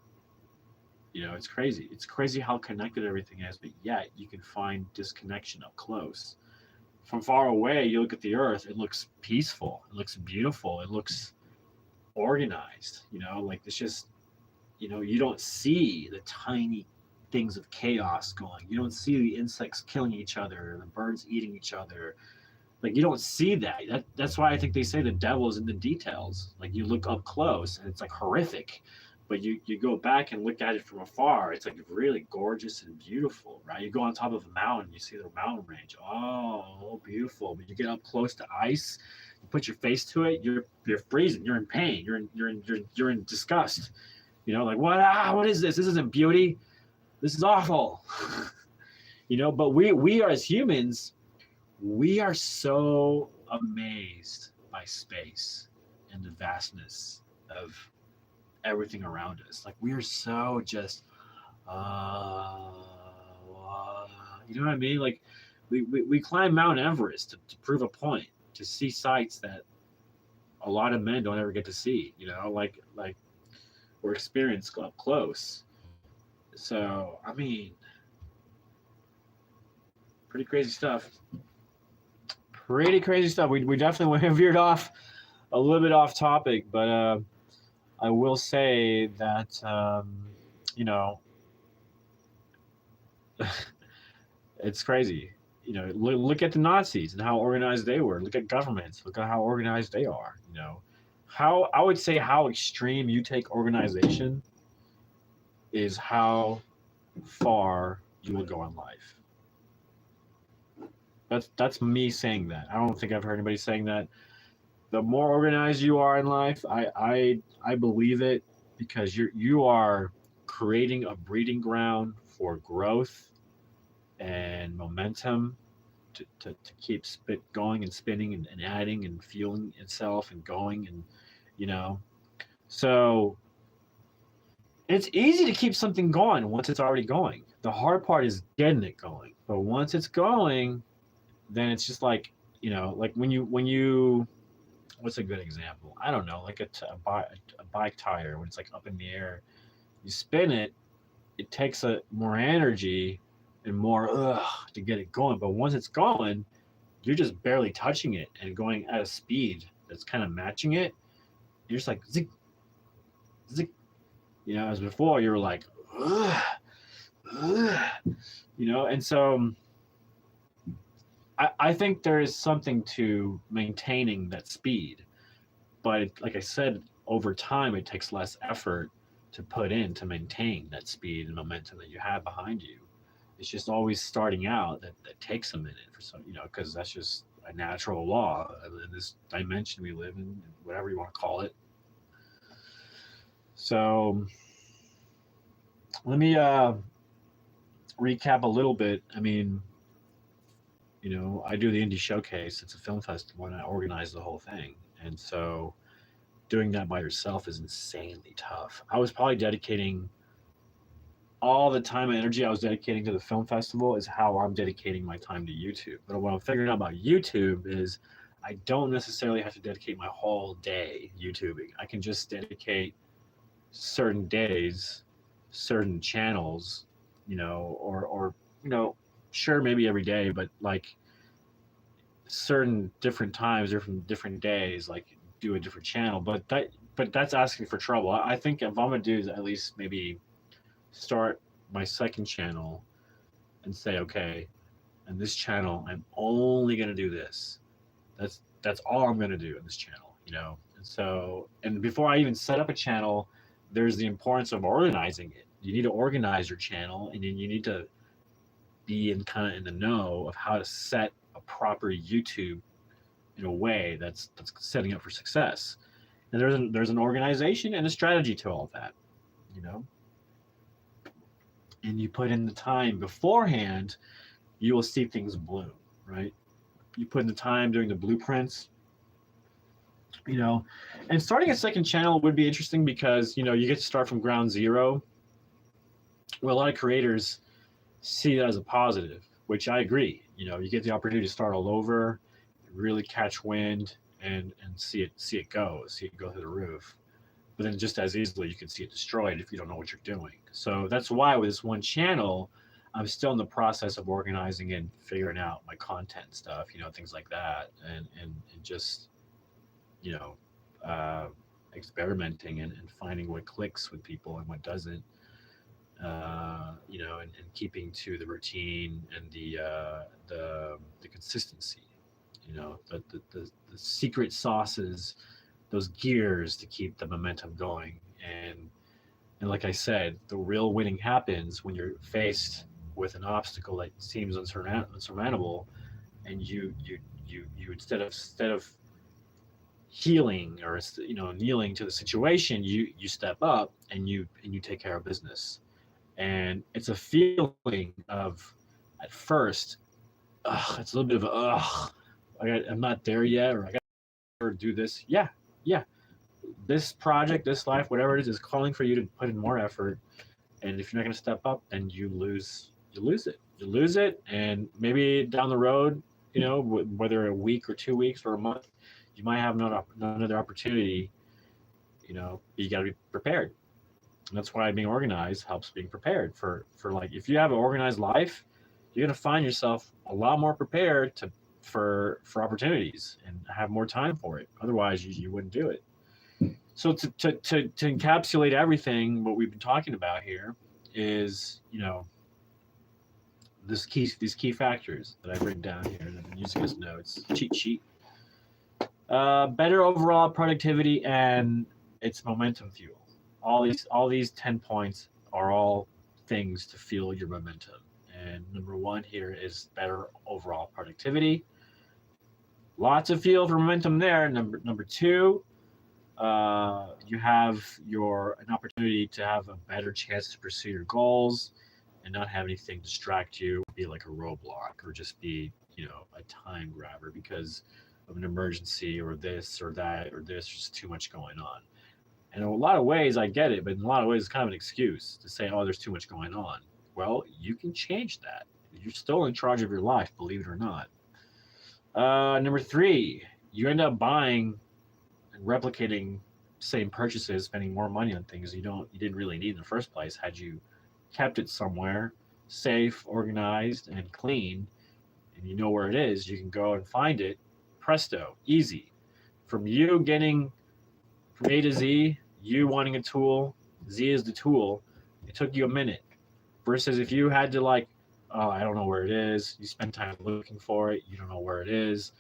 Speaker 1: It's crazy. It's crazy how connected everything is, but yet you can find disconnection up close. From far away, you look at the earth, it looks peaceful, it looks beautiful, it looks organized. Like it's just, you don't see the tiny things of chaos going. You don't see the insects killing each other, the birds eating each other. Like you don't see that. That's why I think they say the devil is in the details. Like you look up close and it's like horrific, but you go back and look at it from afar, it's like really gorgeous and beautiful, right? You go on top of a mountain, you see the mountain range. Oh, beautiful. But you get up close to ice, you put your face to it, you're freezing, you're in pain, you're in disgust. Like what is this? This isn't beauty. This is awful. But we are, as humans, we are so amazed by space and the vastness of everything around us. Like we are so just, you know what I mean? Like we climb Mount Everest to prove a point, to see sights that a lot of men don't ever get to see. Like or experience up close. So I mean, pretty crazy stuff. Pretty crazy stuff. We definitely veered off a little bit off topic, but I will say that you know, it's crazy. Look at the Nazis and how organized they were. Look at governments. Look at how organized they are. How I would say how extreme you take organization is how far you will go in life. That's me saying that. I don't think I've heard anybody saying that. The more organized you are in life, I believe it because you are creating a breeding ground for growth and momentum to keep going and spinning and adding and fueling itself and going and you know so it's easy to keep something going once it's already going. The hard part is getting it going, but once it's going, then it's just like like when you what's a good example? I don't know, like a bike tire when it's like up in the air, you spin it, it takes a more energy and more to get it going, but once it's going, you're just barely touching it and going at a speed that's kind of matching it. You're just like zig, zig. As before, you were like, ugh, ugh, and so I think there is something to maintaining that speed. But like I said, over time, it takes less effort to put in to maintain that speed and momentum that you have behind you. It's just always starting out that takes a minute for some, because that's just a natural law in this dimension we live in, whatever you want to call it. So let me recap a little bit. I mean, I do the Indie Showcase. It's a film festival, and I organize the whole thing. And so doing that by yourself is insanely tough. I was probably dedicating all the time and energy I was dedicating to the film festival is how I'm dedicating my time to YouTube. But what I'm figuring out about YouTube is I don't necessarily have to dedicate my whole day YouTubing. I can just dedicate certain days, certain channels, or sure, maybe every day, but like certain different times, different days, like do a different channel. But that's asking for trouble. I think if I'm gonna do is at least maybe start my second channel and say, okay, and this channel, I'm only gonna do this. That's all I'm gonna do in this channel. And so, and before I even set up a channel, there's the importance of organizing it. You need to organize your channel, and then you need to be in kind of in the know of how to set a proper YouTube in a way that's setting up for success. And there's an organization and a strategy to all of that, you know. And you put in the time beforehand, you will see things bloom, right? You put in the time doing the blueprints, and starting a second channel would be interesting because you get to start from ground zero. Well, a lot of creators see that as a positive, which I agree. You get the opportunity to start all over, really catch wind, and see it go through the roof. But then just as easily you can see it destroyed if you don't know what you're doing. So that's why with this one channel, I'm still in the process of organizing and figuring out my content stuff, things like that, and just you know uh, experimenting and finding what clicks with people and what doesn't. And keeping to the routine and the consistency. The secret sauces, those gears to keep the momentum going. And like I said, the real winning happens when you're faced with an obstacle that seems unsurmountable, and you instead of healing or kneeling to the situation, you step up and you take care of business. And it's a feeling of at first, it's a little bit of I'm not there yet, or I got to do this. Yeah, this project, this life, whatever it is calling for you to put in more effort. And if you're not going to step up, then you lose it, and maybe down the road, whether a week or 2 weeks or a month, you might have another opportunity. But you got to be prepared. And that's why being organized helps being prepared for like, if you have an organized life, you're going to find yourself a lot more prepared for opportunities and have more time for it. Otherwise you wouldn't do it. So to encapsulate everything, what we've been talking about here is, these key factors that I've written down here that I've been using as notes, cheat sheet. Better overall productivity and its momentum fuel. All these 10 points are all things to fuel your momentum. And number one here is better overall productivity. Lots of fuel for momentum there. Number two, you have an opportunity to have a better chance to pursue your goals and not have anything distract you, be like a roadblock, or just be, a time grabber because of an emergency or this or that or this, just too much going on. And in a lot of ways, I get it, but in a lot of ways, it's kind of an excuse to say, oh, there's too much going on. Well, you can change that. You're still in charge of your life, believe it or not. Number three, you end up buying and replicating same purchases, spending more money on things you didn't really need in the first place. Had you kept it somewhere safe, organized, and clean, and you know where it is, you can go and find it. Presto, easy. From you getting from A to Z, you wanting a tool, Z is the tool. It took you a minute. Versus if you had to oh, I don't know where it is. You spend time looking for it. You don't know where it is.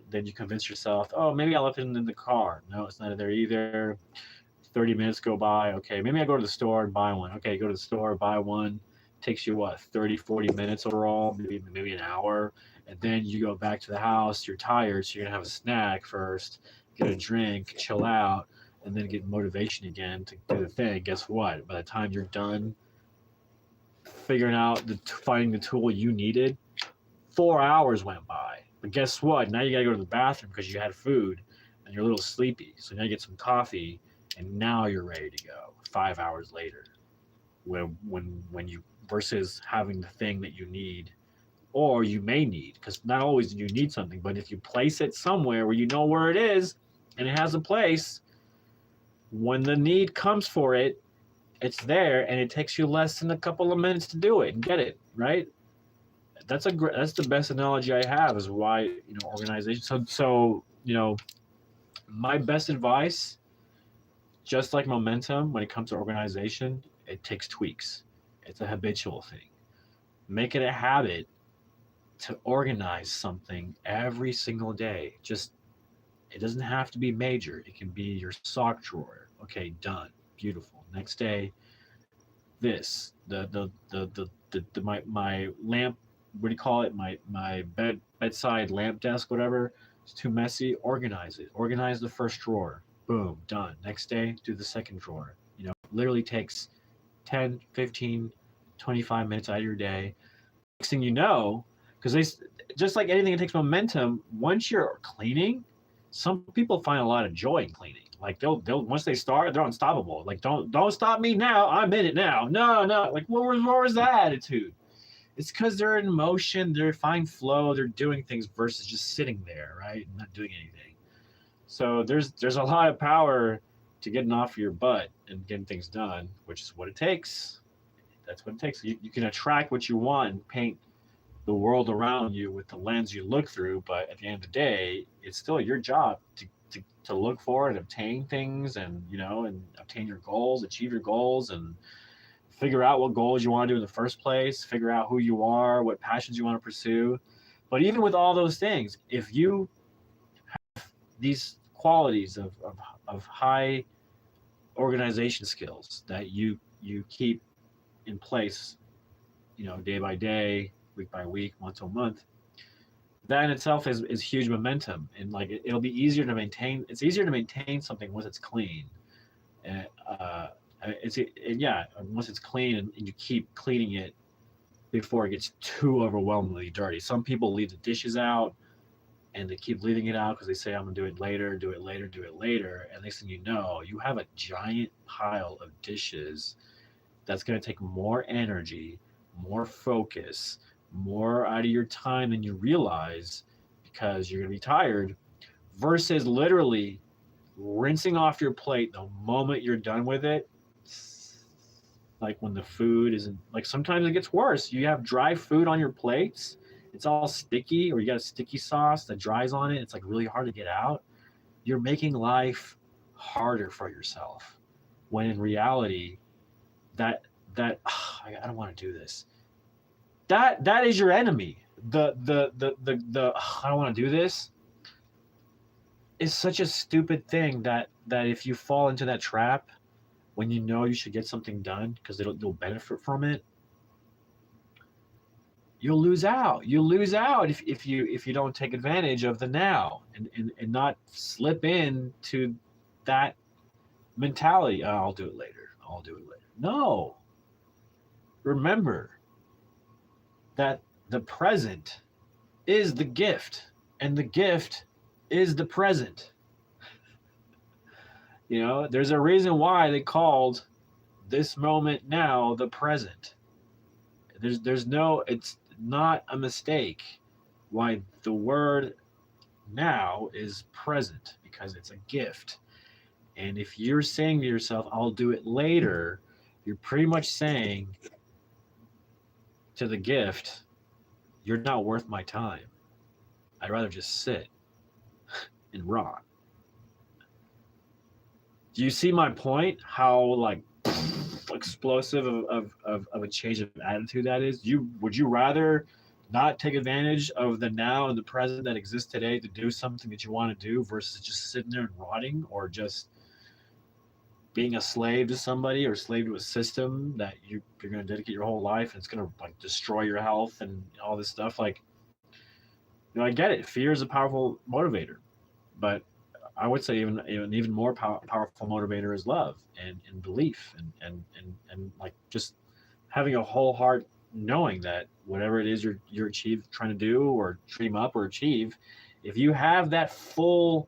Speaker 1: Then you convince yourself, oh, maybe I left it in the car. No, it's not there either. 30 minutes go by. Okay, maybe I go to the store and buy one. Okay, go to the store, buy one. Takes you what, 30, 40 minutes overall, maybe an hour. And then you go back to the house, you're tired, so you're gonna have a snack first, get a drink, chill out, and then get motivation again to do the thing. Guess what? By the time you're done figuring out finding the tool you needed, 4 hours went by. But guess what? Now you gotta go to the bathroom because you had food and you're a little sleepy. So now you get some coffee and now you're ready to go 5 hours later. When you versus having the thing that you need or you may need, because not always do you need something, but if you place it somewhere where you know where it is and it has a place, when the need comes for it, it's there and it takes you less than a couple of minutes to do it and get it, right? That's the best analogy I have is why, organization. So, my best advice, just like momentum, when it comes to organization, it takes tweaks. It's a habitual thing. Make it a habit to organize something every single day. It doesn't have to be major. It can be your sock drawer. Okay, done. Beautiful. Next day, this my lamp. What do you call it? My bedside lamp desk, whatever. It's too messy. Organize it. Organize the first drawer. Boom, done. Next day, do the second drawer. Literally takes 10, 15, 25 minutes out of your day. Next thing you know, because just like anything that takes momentum, once you're cleaning, some people find a lot of joy in cleaning. Like they'll once they start, they're unstoppable. Like don't stop me now. I'm in it now. No. Like where was that attitude? It's because they're in motion. They're fine flow. They're doing things versus just sitting there, right, and not doing anything. So there's a lot of power to getting off your butt and getting things done, which is what it takes. That's what it takes. You can attract what you want and paint the world around you with the lens you look through, but at the end of the day, it's still your job to look for and obtain things and obtain your goals, achieve your goals, and figure out what goals you want to do in the first place, figure out who you are, what passions you want to pursue. But even with all those things, if you have these qualities of high organization skills that you keep in place, day by day, week by week, month to month, that in itself is huge momentum. And like it'll be easier to maintain. It's easier to maintain something once it's clean. And once it's clean and you keep cleaning it before it gets too overwhelmingly dirty. Some people leave the dishes out and they keep leaving it out because they say, I'm gonna do it later. And next thing you know, you have a giant pile of dishes that's gonna take more energy, more focus, more out of your time than you realize because you're gonna be tired, versus literally rinsing off your plate the moment you're done with it. Like when the food isn't, like sometimes it gets worse. You have dry food on your plates, it's all sticky, or you got a sticky sauce that dries on it. It's like really hard to get out. You're making life harder for yourself, when in reality, that I don't want to do this. That is your enemy. The I don't want to do this is such a stupid thing that if you fall into that trap when you know you should get something done because you'll benefit from it, you'll lose out. You'll lose out if you don't take advantage of the now and not slip into that mentality. "Oh, I'll do it later. I'll do it later." No. Remember that the present is the gift, and the gift is the present. There's a reason why they called this moment now the present. There's no, it's not a mistake why the word now is present, because it's a gift. And if you're saying to yourself, "I'll do it later," you're pretty much saying to the gift, "You're not worth my time. I'd rather just sit and rot." Do you see my point? How like explosive of a change of attitude that is? Would you rather not take advantage of the now and the present that exists today to do something that you want to do versus just sitting there and rotting, or just being a slave to somebody or slave to a system that you're going to dedicate your whole life and it's going to like destroy your health and all this stuff? Like, I get it. Fear is a powerful motivator, but I would say even more powerful motivator is love and belief and like just having a whole heart, knowing that whatever it is you're trying to do or dream up or achieve, if you have that full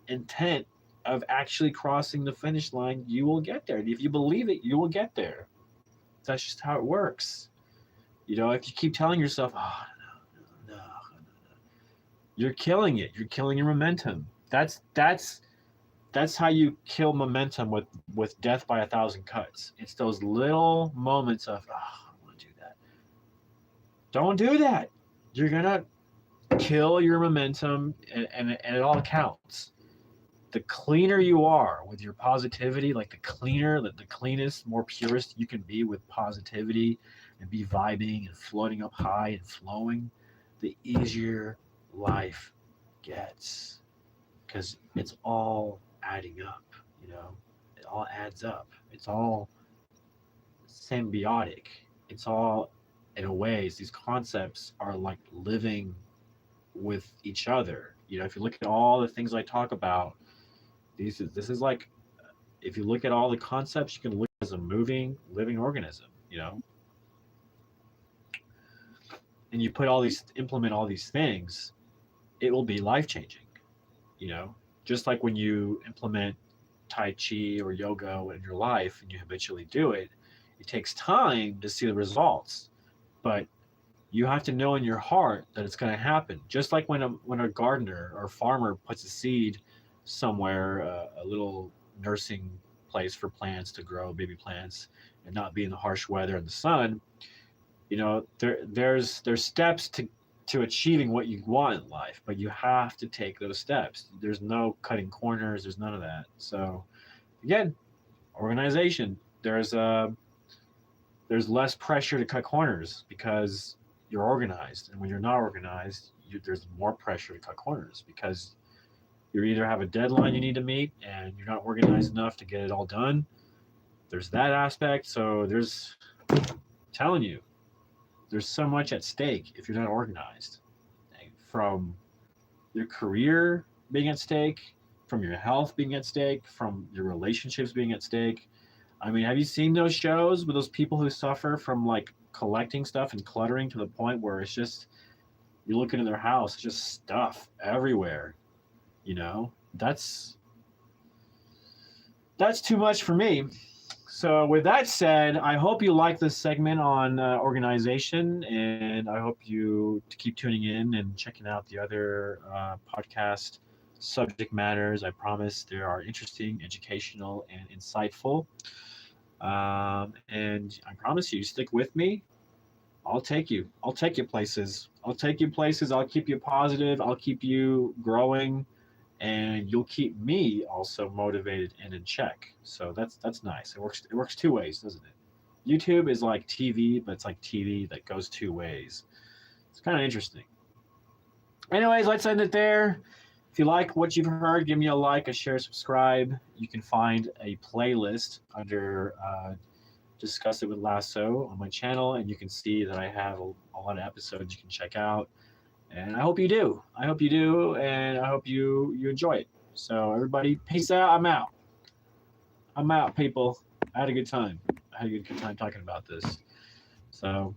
Speaker 1: intent of actually crossing the finish line, you will get there. If you believe it, you will get there. That's just how it works. If you keep telling yourself, "Oh, no, you're killing it. You're killing your momentum." That's how you kill momentum with death by a thousand cuts. It's those little moments of, "Oh, I want to do that." Don't do that. You're gonna kill your momentum, and it all counts. The cleaner you are with your positivity, like the cleanest, more purest you can be with positivity and be vibing and floating up high and flowing, the easier life gets, because it's all adding up. It all adds up. It's all symbiotic. It's all, in a ways, these concepts are like living with each other. If you look at all the things I talk about, this is like, if you look at all the concepts, you can look as a moving, living organism. And you implement all these things, it will be life changing. You know, just like when you implement Tai Chi or yoga in your life and you habitually do it, it takes time to see the results, but you have to know in your heart that it's going to happen. Just like when a gardener or farmer puts a seed somewhere, a little nursing place for plants to grow baby plants and not be in the harsh weather and the sun. There's steps to achieving what you want in life, but you have to take those steps. There's no cutting corners. There's none of that. So again, organization. There's less pressure to cut corners because you're organized, and when you're not organized, there's more pressure to cut corners because you either have a deadline you need to meet and you're not organized enough to get it all done. There's that aspect. So I'm telling you, there's so much at stake if you're not organized, from your career being at stake, from your health being at stake, from your relationships being at stake. I mean, have you seen those shows with those people who suffer from like collecting stuff and cluttering to the point where it's just, you look into their house, it's just stuff everywhere. You know, that's too much for me. So, with that said, I hope you like this segment on organization, and I hope you to keep tuning in and checking out the other podcast subject matters. I promise they are interesting, educational, and insightful. And I promise you, stick with me. I'll take you. I'll take you places. I'll take you places. I'll keep you positive. I'll keep you growing and you'll keep me also motivated and in check. So that's nice. It works two ways, doesn't it? YouTube is like TV, but it's like TV that goes two ways. It's kind of interesting. Anyways, let's end it there. If you like what you've heard, give me a like, a share, subscribe. You can find a playlist under Discuss It with Lasso on my channel, and you can see that I have a lot of episodes you can check out. And I hope you do. I hope you do, and I hope you enjoy it. So everybody, peace out. I'm out. I'm out, people. I had a good time. I had a good time talking about this. So